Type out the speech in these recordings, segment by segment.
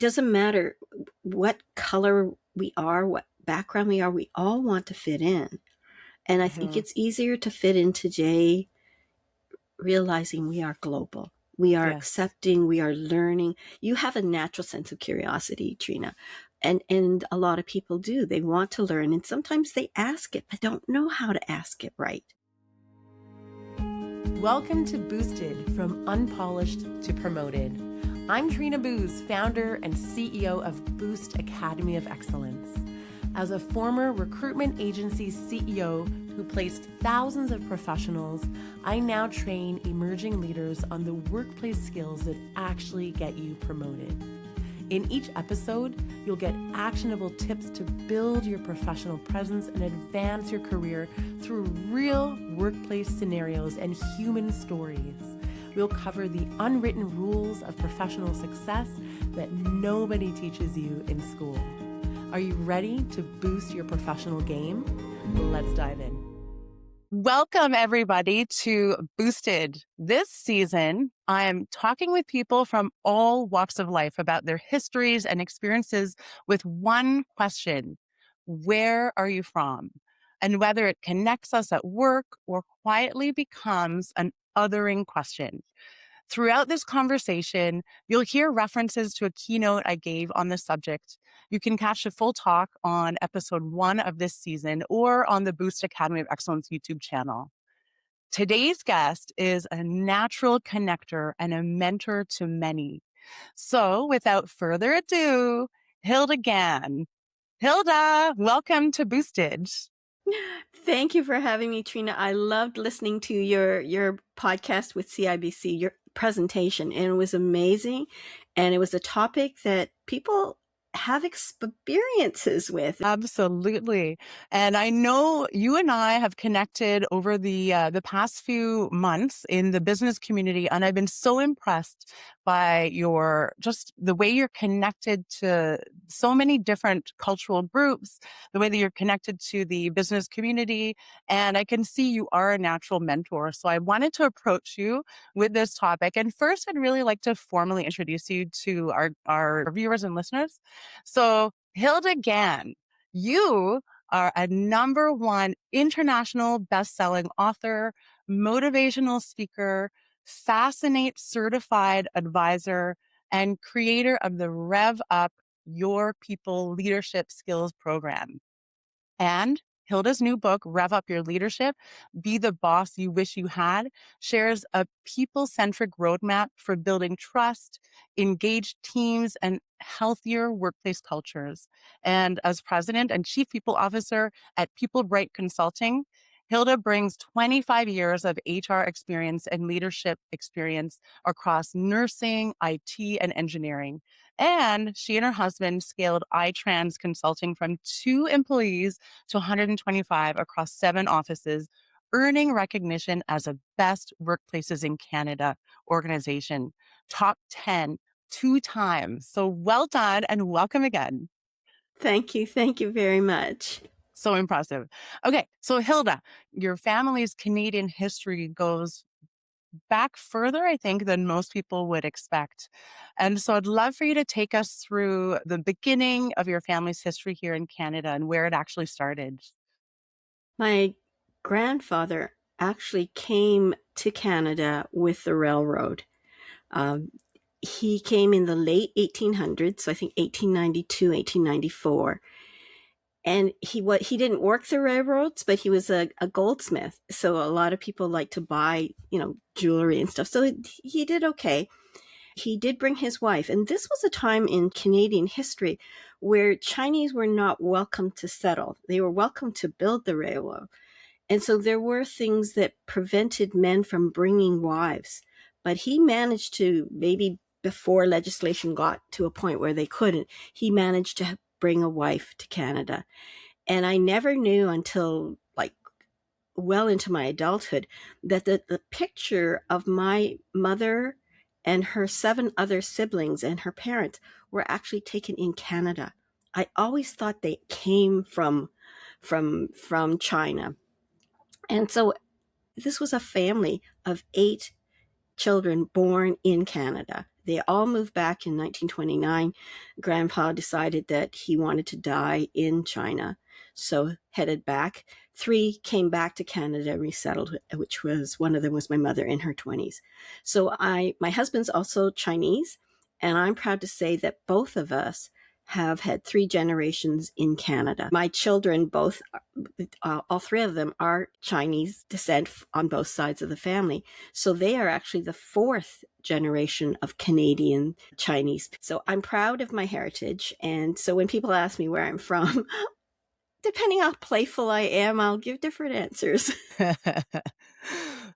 doesn't matter what color we are, what background we are, we all want to fit in. And I think it's easier to fit in today, realizing we are global. We are accepting, we are learning. You have a natural sense of curiosity, Trina. And a lot of people do. They want to learn, and sometimes they ask it, but don't know how to ask it right. Welcome to Boosted, from unpolished to promoted. I'm Trina Booz, founder and CEO of Boost Academy of Excellence. As a former recruitment agency CEO who placed thousands of professionals, I now train emerging leaders on the workplace skills that actually get you promoted. In each episode, you'll get actionable tips to build your professional presence and advance your career through real workplace scenarios and human stories. We'll cover the unwritten rules of professional success that nobody teaches you in school. Are you ready to boost your professional game? Let's dive in. Welcome, everybody, to Boosted. This season, I am talking with people from all walks of life about their histories and experiences with one question: where are you from? And whether it connects us at work or quietly becomes an othering question. Throughout this conversation, you'll hear references to a keynote I gave on the subject. You can catch the full talk on episode 1 of this season or on the Boost Academy of Excellence YouTube channel. Today's guest is a natural connector and a mentor to many. So without further ado, Hilda Gan. Hilda, welcome to Boosted. Thank you for having me, Trina. I loved listening to your podcast with CIBC, your presentation, and it was amazing. And it was a topic that people have experiences with. Absolutely. And I know you and I have connected over the past few months in the business community, and I've been so impressed by just the way you're connected to so many different cultural groups, the way that you're connected to the business community, and I can see you are a natural mentor. So I wanted to approach you with this topic. And first, I'd really like to formally introduce you to our viewers and listeners. So Hilda Gan, you are a #1 international best-selling author, motivational speaker, Fascinate certified advisor, and creator of the Rev Up Your People Leadership Skills program. And Hilda's new book, Rev Up Your Leadership, Be the Boss You Wish You Had, shares a people-centric roadmap for building trust, engaged teams, and healthier workplace cultures. And as president and chief people officer at People Bright Consulting, Hilda brings 25 years of HR experience and leadership experience across nursing, IT, and engineering. And she and her husband scaled iTrans Consulting from 2 employees to 125 across 7 offices, earning recognition as a Best Workplaces in Canada organization, top 10 2 times. So well done and welcome again. Thank you. Thank you very much. So impressive. Okay, so Hilda, your family's Canadian history goes back further, I think, than most people would expect. And so I'd love for you to take us through the beginning of your family's history here in Canada and where it actually started. My grandfather actually came to Canada with the railroad. He came in the late 1800s, so I think 1892, 1894. And he didn't work the railroads, but he was a goldsmith. So a lot of people like to buy, jewelry and stuff. So he did okay. He did bring his wife. And this was a time in Canadian history where Chinese were not welcome to settle. They were welcome to build the railroad. And so there were things that prevented men from bringing wives. But he managed to, maybe before legislation got to a point where they couldn't, he managed to bring a wife to Canada. And I never knew until well into my adulthood that the picture of my mother and her 7 other siblings and her parents were actually taken in Canada. I always thought they came from China. And so this was a family of 8 children born in Canada. They all moved back in 1929. Grandpa decided that he wanted to die in China, so headed back. Three came back to Canada, resettled, which was one of them was my mother in her 20s. So my husband's also Chinese, and I'm proud to say that both of us have had three generations in Canada. My children, both, all three of them are Chinese descent on both sides of the family. So they are actually the fourth generation of Canadian Chinese. So I'm proud of my heritage. And so when people ask me where I'm from, depending how playful I am, I'll give different answers.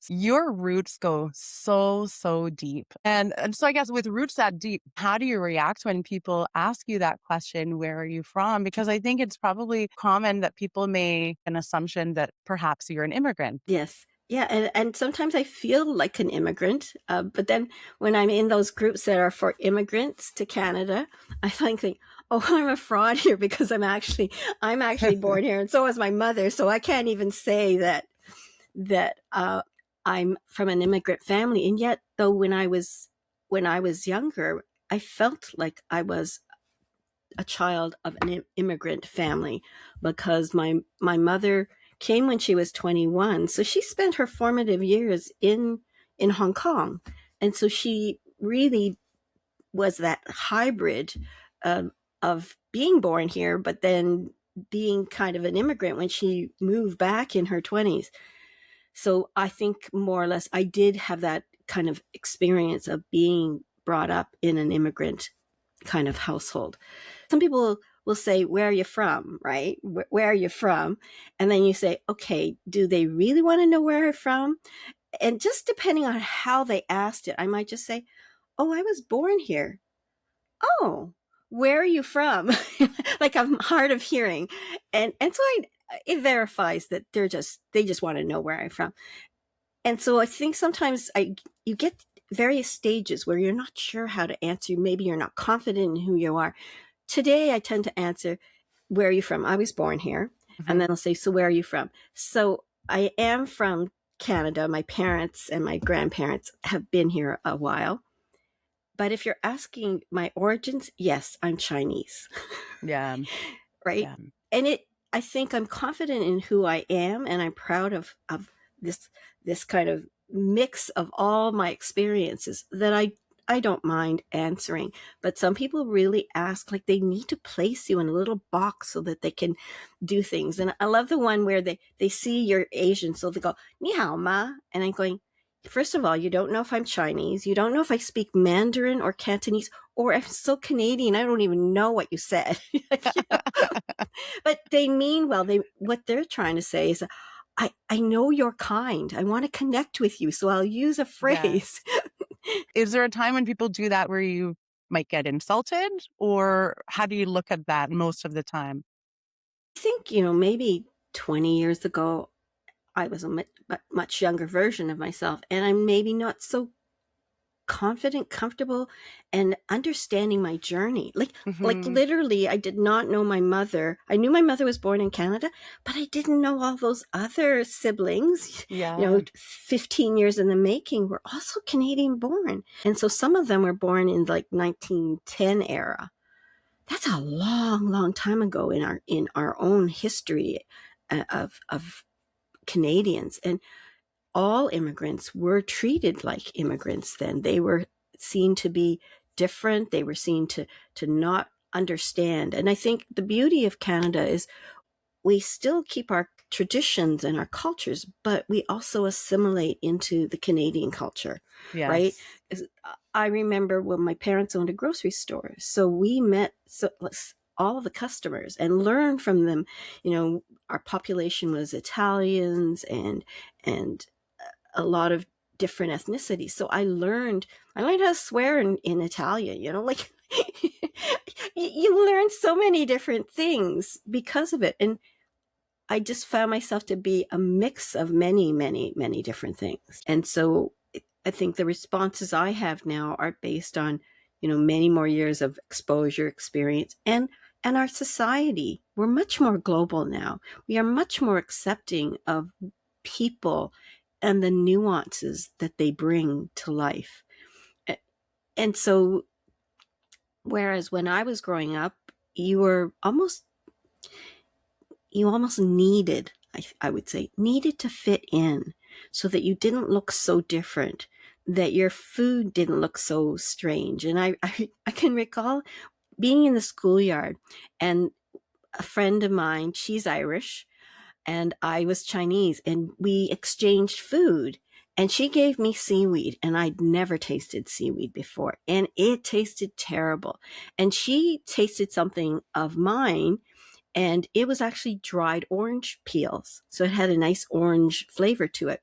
Your roots go so deep. And so I guess with roots that deep, how do you react when people ask you that question, where are you from? Because I think it's probably common that people make an assumption that perhaps you're an immigrant. Yes. Yeah. And sometimes I feel like an immigrant. But then when I'm in those groups that are for immigrants to Canada, I think, oh, I'm a fraud here because I'm actually born here. And so is my mother. So I can't even say that I'm from an immigrant family. And yet, though, when I was younger, I felt like I was a child of an immigrant family because my mother came when she was 21, so she spent her formative years in Hong Kong, and so she really was that hybrid of being born here, but then being kind of an immigrant when she moved back in her 20s. So I think more or less I did have that kind of experience of being brought up in an immigrant kind of household. Some people will say, where are you from? Right? Where are you from? And then you say, okay, do they really want to know where I'm from? And just depending on how they asked it, I might just say, oh, I was born here. Oh, where are you from? Like I'm hard of hearing. And so it verifies that they just want to know where I'm from. And so I think sometimes you get various stages where you're not sure how to answer. Maybe you're not confident in who you are. Today, I tend to answer, where are you from? I was born here. And then I'll say, so where are you from? So I am from Canada. My parents and my grandparents have been here a while. But if you're asking my origins, yes, I'm Chinese. Yeah. Right? Yeah. And I think I'm confident in who I am, and I'm proud of this kind of mix of all my experiences that I don't mind answering. But some people really ask, like they need to place you in a little box so that they can do things. And I love the one where they see you're Asian, so they go, "Ni hao ma," and I'm going, first of all, you don't know if I'm Chinese. You don't know if I speak Mandarin or Cantonese, or I'm so Canadian, I don't even know what you said. You know? But they mean well. What they're trying to say is, I know you're kind. I want to connect with you, so I'll use a phrase. Yes. Is there a time when people do that where you might get insulted, or how do you look at that most of the time? I think, maybe 20 years ago, I was a much younger version of myself, and I'm maybe not so confident, comfortable, and understanding my journey. Like literally, I did not know my mother. I knew my mother was born in Canada, but I didn't know all those other siblings, Yeah. 15 years in the making, were also Canadian born. And so some of them were born in like 1910 era. That's a long time ago in our own history of Canadians. And all immigrants were treated like immigrants then. They were seen to be different. They were seen to not understand. And I think the beauty of Canada is we still keep our traditions and our cultures, but we also assimilate into the Canadian culture, right? Yes. I remember when my parents owned a grocery store. So we met all the customers and learned from them. Our population was Italians and a lot of different ethnicities. So I learned how to swear in Italian, like you learn so many different things because of it. And I just found myself to be a mix of many different things. And so I think the responses I have now are based on, many more years of exposure, experience, and our society. We're much more global now. We are much more accepting of people and the nuances that they bring to life. And so, whereas when I was growing up, you were almost, you almost needed, I would say, needed to fit in so that you didn't look so different, that your food didn't look so strange. And I can recall being in the schoolyard, and a friend of mine, she's Irish, and I was Chinese, and we exchanged food. And she gave me seaweed, and I'd never tasted seaweed before, and it tasted terrible. And she tasted something of mine, and it was actually dried orange peels. So it had a nice orange flavor to it.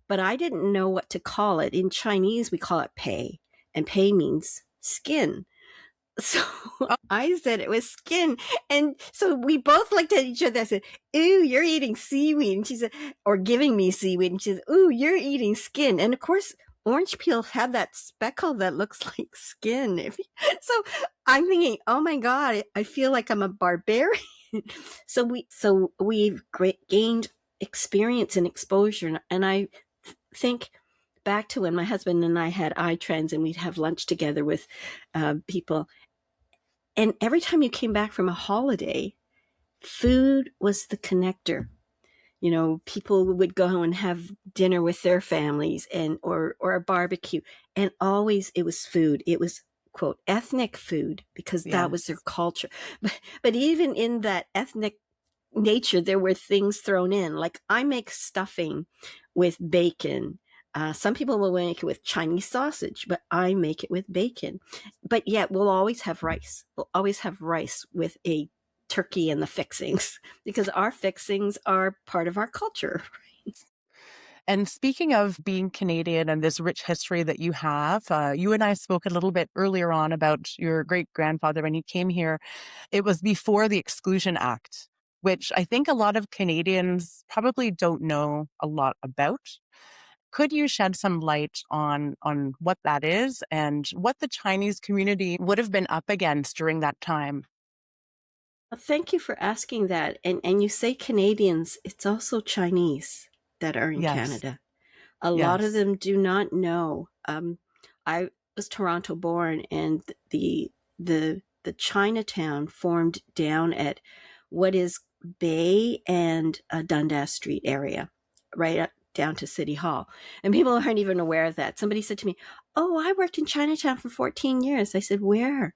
But I didn't know what to call it. In Chinese, we call it pei, and pei means skin. So Oh, I said it was skin. And so we both looked at each other. I said, "Ooh, you're eating seaweed." And she said, or giving me seaweed. And she said, "Ooh, you're eating skin." And of course, orange peel have that speckle that looks like skin. So I'm thinking, oh my God, I feel like I'm a barbarian. So we've gained experience and exposure. And I think back to when my husband and I had iTrends, and we'd have lunch together with people. And every time you came back from a holiday, food was the connector. You know, people would go and have dinner with their families, and or a barbecue, and always it was food. It was, quote, ethnic food, because that was their yes. culture. But even in that ethnic nature, there were things thrown in. Like, I make stuffing with bacon. Some people will make it with Chinese sausage, but I make it with bacon. But yet we'll always have rice. We'll always have rice with a turkey and the fixings, because our fixings are part of our culture. And speaking of being Canadian and this rich history that you have, you and I spoke a little bit earlier on about your great grandfather when he came here. It was before the Exclusion Act, which I think a lot of Canadians probably don't know a lot about. Could you shed some light on what that is and what the Chinese community would have been up against during that time? Well, thank you for asking that. And you say Canadians, it's also Chinese that are in Yes, Canada. A lot of yes, them do not know. I was Toronto born, and the Chinatown formed down at what is Bay and Dundas Street area, right up down to City Hall. And people aren't even aware of that. Somebody said to me, "Oh, I worked in Chinatown for 14 years." I said, "Where?"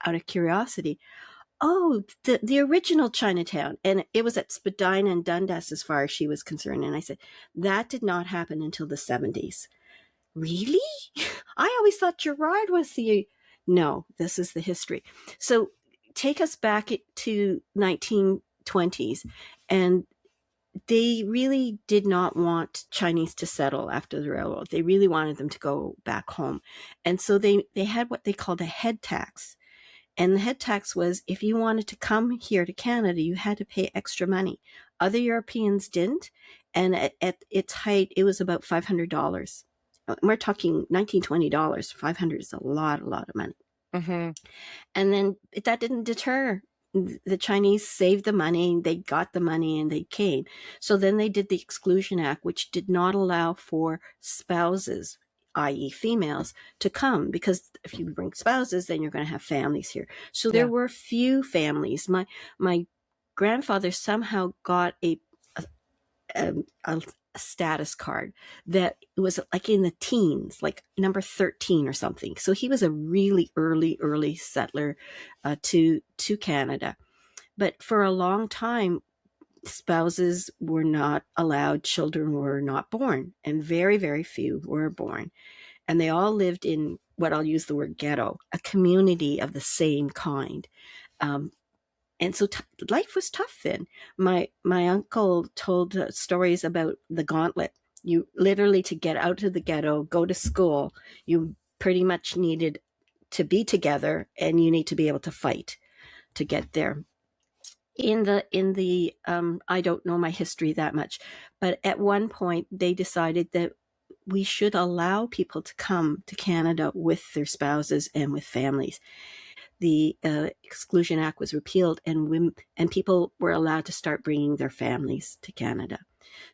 Out of curiosity. "Oh, the original Chinatown." And it was at Spadina and Dundas, as far as she was concerned. And I said, "That did not happen until the 70s. Really? I always thought Gerard was the..." No, this is the history. So take us back to 1920s, and they really did not want Chinese to settle after the railroad. They really wanted them to go back home. And so they had what they called a head tax. And the head tax was, if you wanted to come here to Canada, you had to pay extra money. Other Europeans didn't. And at its height, it was about $500. We're talking $1920. 500 is a lot of money. hmm And then that didn't deter. The Chinese saved the money, they got the money, and they came. So then they did the Exclusion Act, which did not allow for spouses, i.e., females, to come, because if you bring spouses, then you're going to have families here. So there yeah. were few families. My grandfather somehow got a status card that was like in the teens, like number 13 or something. So he was a really early settler to Canada. But for a long time, spouses were not allowed, children were not born, and very few were born. And they all lived in what I'll use the word ghetto, a community of the same kind. Um, and so life was tough then. My uncle told stories about the gauntlet. You literally, to get out of the ghetto, go to school, you pretty much needed to be together, and you need to be able to fight to get there. In the I don't know my history that much, but at one point they decided that we should allow people to come to Canada with their spouses and with families. The Exclusion Act was repealed, and people were allowed to start bringing their families to Canada.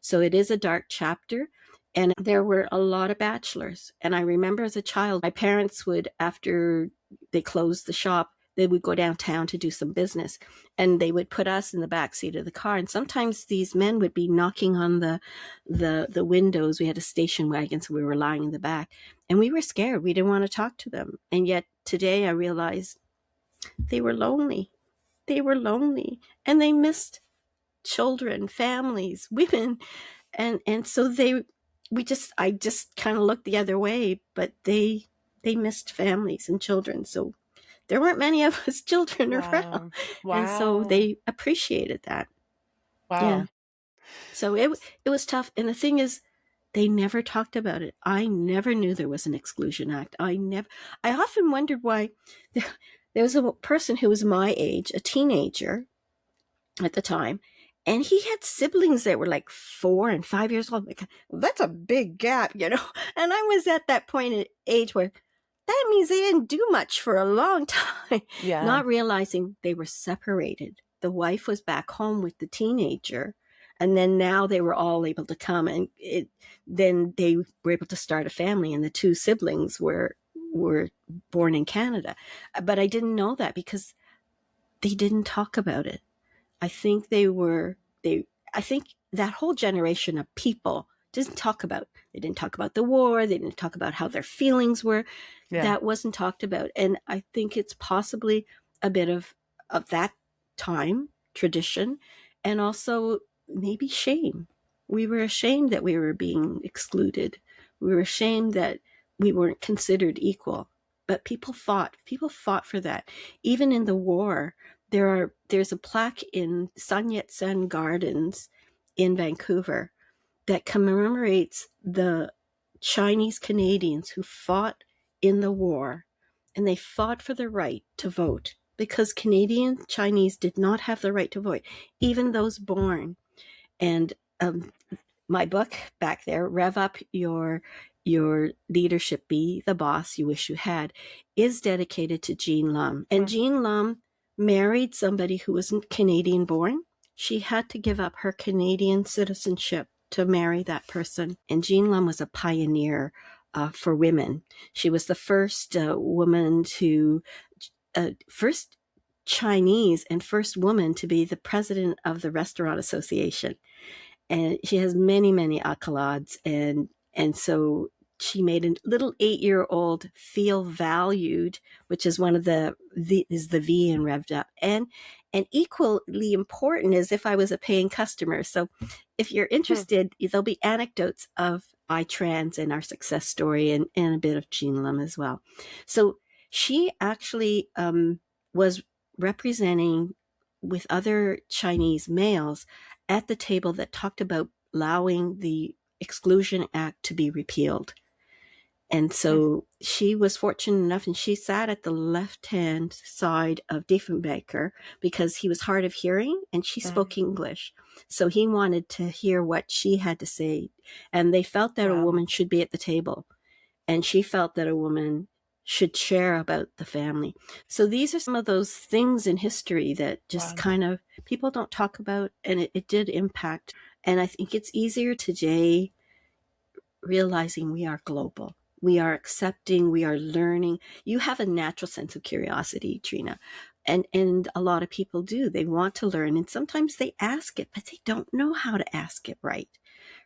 So it is a dark chapter. And there were a lot of bachelors. And I remember as a child, my parents would, after they closed the shop, they would go downtown to do some business, and they would put us in the back seat of the car. And sometimes these men would be knocking on the windows. We had a station wagon, so we were lying in the back, and we were scared. We didn't want to talk to them. And yet today I realized they were lonely. They were lonely, and they missed children, families, women, and so I just kind of looked the other way, but they missed families and children. So there weren't many of us children around, Wow. and so Wow. they appreciated that. Yeah. Wow. So it was tough, and the thing is, they never talked about it. I never knew there was an Exclusion Act. I often wondered why. There was a person who was my age, a teenager at the time, and he had siblings that were like 4 and 5 years old. Like, that's a big gap, you know. And I was at that point in age where that means they didn't do much for a long time, Yeah. not realizing they were separated. The wife was back home with the teenager, and then now they were all able to come, and then they were able to start a family, and the two siblings were born in Canada. But I didn't know that because they didn't talk about it. I think I think that whole generation of people they didn't talk about the war, they didn't talk about how their feelings were. Yeah. That wasn't talked about. And I think it's possibly a bit of that time tradition, and also maybe shame. We were ashamed that we were being excluded. We were ashamed that we weren't considered equal. But people fought for that. Even in the war, there's a plaque in Sun Yat-sen Gardens in Vancouver that commemorates the Chinese Canadians who fought in the war, and they fought for the right to vote because Canadian Chinese did not have the right to vote, even those born. And my book back there, Rev Up Your Leadership, Be the Boss You Wish You Had, is dedicated to Jean Lum. And Hmm. Jean Lum married somebody who wasn't Canadian born. She had to give up her Canadian citizenship to marry that person. And Jean Lum was a pioneer for women. She was the first woman to, first Chinese and first woman to be the president of the Restaurant Association. And she has many accolades, and so she made a little 8-year-old feel valued, which is one of is the V in Revved Up, and equally important is if I was a paying customer. So if you're Hmm. interested, there'll be anecdotes of iTrans and our success story, and a bit of Jean Lum as well. So she actually was representing with other Chinese males at the table that talked about allowing the Exclusion Act to be repealed. And Hmm. so she was fortunate enough, and she sat at the left-hand side of Diefenbaker because he was hard of hearing and she Hmm. spoke English. So he wanted to hear what she had to say. And they felt that a Wow. woman should be at the table, and she felt that a woman should share about the family. So these are some of those things in history that just Wow. kind of people don't talk about, and it did impact. And I think it's easier today realizing we are global. We are accepting, we are learning. You have a natural sense of curiosity, Trina. And a lot of people do. They want to learn, and sometimes they ask it, but they don't know how to ask it right.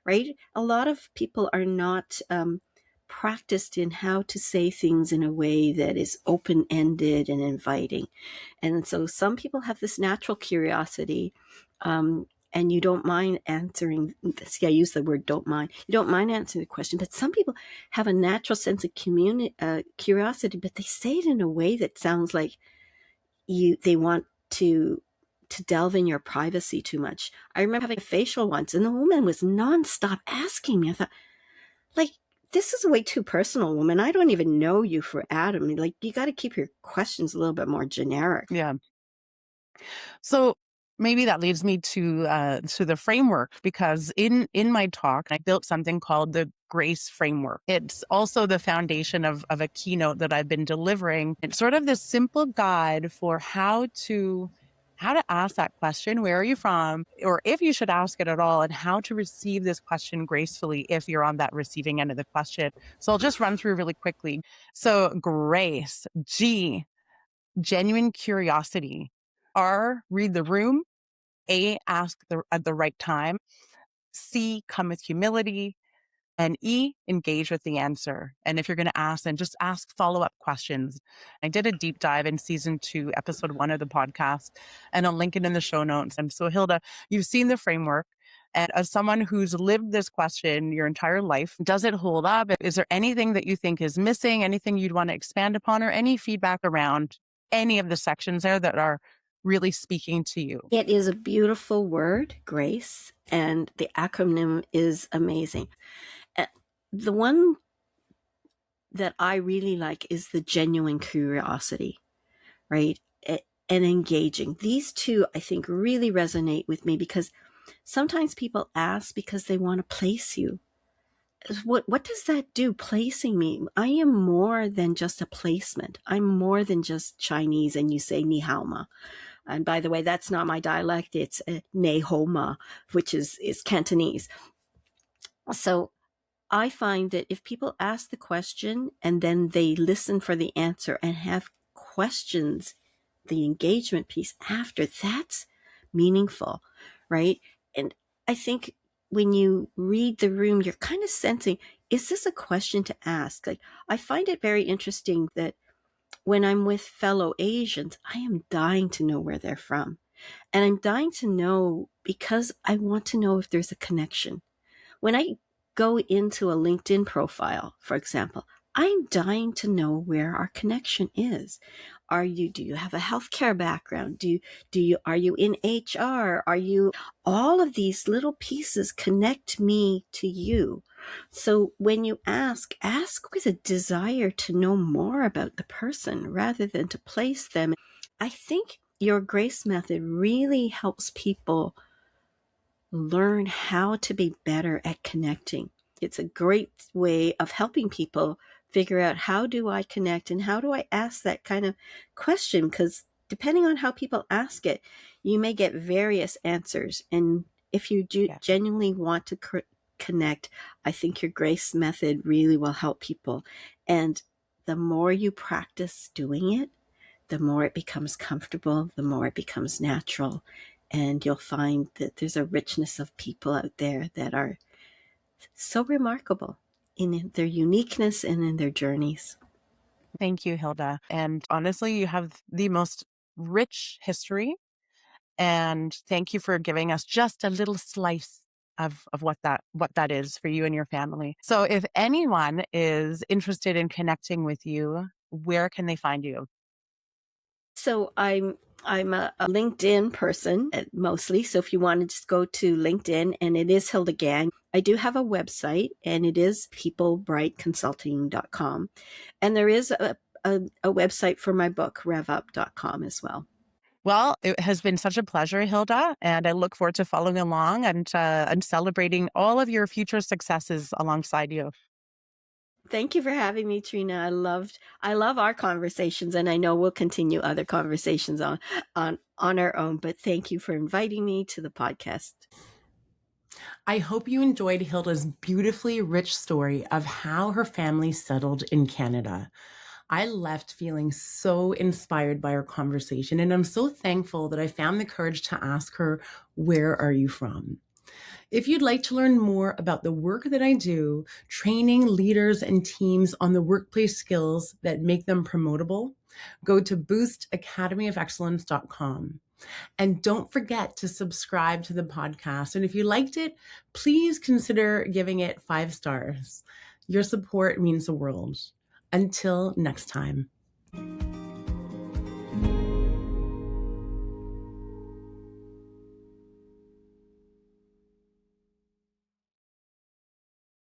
Right? A lot of people are not practiced in how to say things in a way that is open ended and inviting. And so some people have this natural curiosity, and you don't mind answering. See, I use the word don't mind. You don't mind answering the question, but some people have a natural sense of curiosity, but they say it in a way that sounds like they want to delve in your privacy too much. I remember having a facial once, and the woman was nonstop asking me. I thought, like, this is way too personal, woman. I don't even know you for Adam. Like, you got to keep your questions a little bit more generic. Yeah. So maybe that leads me to the framework, because in my talk I built something called the Grace Framework. It's also the foundation of a keynote that I've been delivering. It's sort of this simple guide for how how to ask that question, where are you from, or if you should ask it at all, and how to receive this question gracefully if you're on that receiving end of the question. So I'll just run through really quickly. So grace, G, genuine curiosity, R, read the room, A, ask at the right time, C, come with humility, and E, engage with the answer. And if you're going to ask, then just ask follow-up questions. I did a deep dive in season 2, episode 1 of the podcast, and I'll link it in the show notes. And so, Hilda, you've seen the framework. And as someone who's lived this question your entire life, does it hold up? Is there anything that you think is missing, anything you'd want to expand upon, or any feedback around any of the sections there that are really speaking to you? It is a beautiful word, grace, and the acronym is amazing. The one that I really like is the genuine curiosity, right? And engaging. These two, I think, really resonate with me because sometimes people ask because they want to place you. What does that do, placing me? I am more than just a placement. I'm more than just Chinese and you say ni hao ma. And by the way, that's not my dialect. It's ne ho ma, which is Cantonese. So I find that if people ask the question and then they listen for the answer and have questions, the engagement piece after, that's meaningful, right? And I think when you read the room, you're kind of sensing, is this a question to ask? Like, I find it very interesting that when I'm with fellow Asians, I am dying to know where they're from. And I'm dying to know because I want to know if there's a connection. When I go into a LinkedIn profile, for example, I'm dying to know where our connection is. Do you have a healthcare background? Are you in HR? All of these little pieces connect me to you. So when you ask with a desire to know more about the person rather than to place them. I think your grace method really helps people learn how to be better at connecting. It's a great way of helping people figure out, how do I connect and how do I ask that kind of question? Because depending on how people ask it, you may get various answers. And if you do genuinely want to connect, I think your grace method really will help people. And the more you practice doing it, the more it becomes comfortable, the more it becomes natural. And you'll find that there's a richness of people out there that are so remarkable in their uniqueness and in their journeys. Thank you, Hilda. And honestly, you have the most rich history. And thank you for giving us just a little slice of what that is for you and your family. So if anyone is interested in connecting with you, where can they find you? So I'm a LinkedIn person mostly. So if you want to just go to LinkedIn, and it is Hilda Gan. I do have a website, and it is peoplebrightconsulting.com. And there is a website for my book, revup.com as well. Well, it has been such a pleasure, Hilda, and I look forward to following along and celebrating all of your future successes alongside you. Thank you for having me, Trina. I love our conversations, and I know we'll continue other conversations on our own, but thank you for inviting me to the podcast. I hope you enjoyed Hilda's beautifully rich story of how her family settled in Canada. I left feeling so inspired by our conversation, and I'm so thankful that I found the courage to ask her, where are you from? If you'd like to learn more about the work that I do, training leaders and teams on the workplace skills that make them promotable, go to boostacademyofexcellence.com. And don't forget to subscribe to the podcast. And if you liked it, please consider giving it 5 stars. Your support means the world. Until next time.